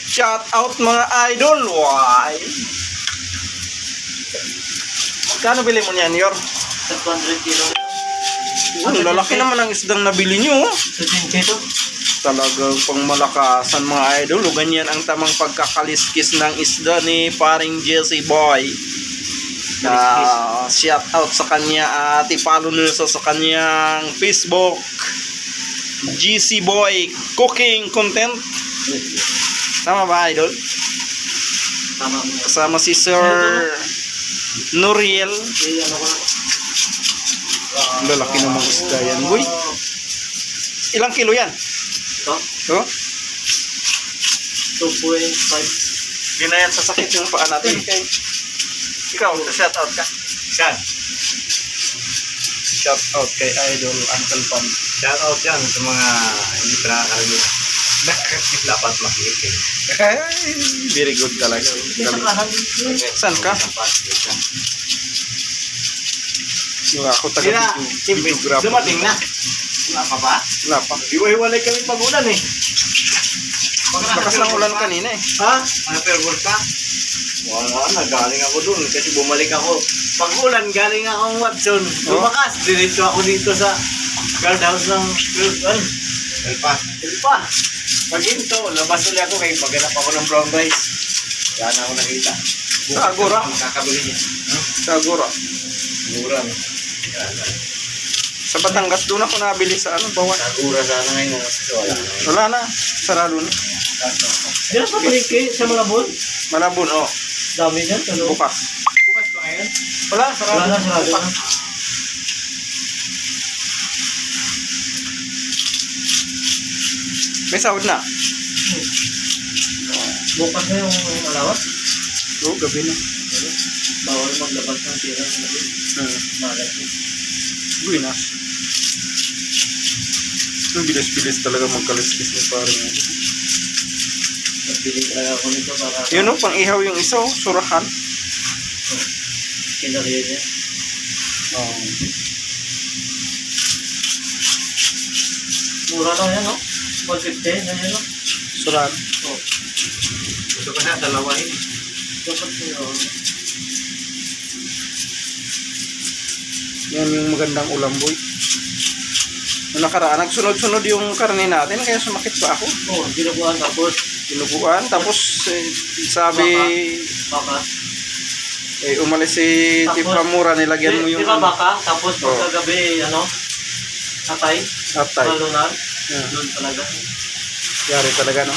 Shout out mga idol. Why? Kano bili mo niyan, Yor? 200 kilo. Ang lalaki naman ang isdang nabili nyo. 15 kilo. Talagang pang malakasan mga idol. O ganyan ang tamang pagkakaliskis ng isda ni paring Jesse Boy. Shout out sa kanya at i-follow nyo sa kanyang Facebook, GC Boy Cooking Content. Tama ba, idol? Tama mo. Kasama si Sir Nuriel. Ano ko na? Lalaki ng mga isda yan, boy. Ilang kilo yan? Ito? Oh? 2.5. Ginayan sa sakit yung paa natin. Okay. Ikaw, shout out ka. Saan? Shout out kay Idol Uncle Pam. Shout out yan sa mga hindi pa nakakarinig. Dapat makikinig. Very good talaga. Saan ka? Wala ako taga-videographer. Dumating na. Wala pa ba? Wala pa. Iwa-iwalay kami pag-ulan eh. Lakas ng ulan kanina eh. Ha? Ano pervor ka? Wala na, galing ako dun kasi bumalik ako. Pag-ulan, galing akong Watson. Lumakas, diretso ako dito sa guardhouse ng Elpa. Pag-into, labas ulit ako kaya maghanap ako ng brown rice. Wala na ako nakita. Sa Agora? Kakabili niya. Sa Agora. Mura. Sa Batangas doon ako nabili sa ano, bawat. Agura sana ngayon. Wala na. Wala na. Sarado na. Di na pa piniki sa Malabon? Malabon, oh. Dami dyan. Bukas. Bukas ba ngayon? Wala, sarado. Wala na, sarado na. May sahod na. Bukas na yung alawat? Oo, gabi na. Bawal maglabas ng tira. Malat. Uy na. Ang bilis-bilis talaga magkaliskis ni parang. Nagbili talaga ako nito para... Yun o, pang ihaw yung isa o, surahan. Kinariya niya. Mura lang yan, no? 150 na yan, no? Surahan. Oh. Gusto ko na, dalawa yun. Dapat yun. Yan yung magandang ulam, boy. Noong nakaraan, nagsunod-sunod yung karne natin, kaya sumakit pa ako. Oh, ginuguan tapos. Dinuguan, tapos sabi, Baka. umalis si Tapos, Tipa Mura, nilagyan mo yung... Di ba baka? Tapos Oh. pagkagabi, ano? Atay? Atay. Malunan? Yeah. Doon talaga. Yari talaga, no?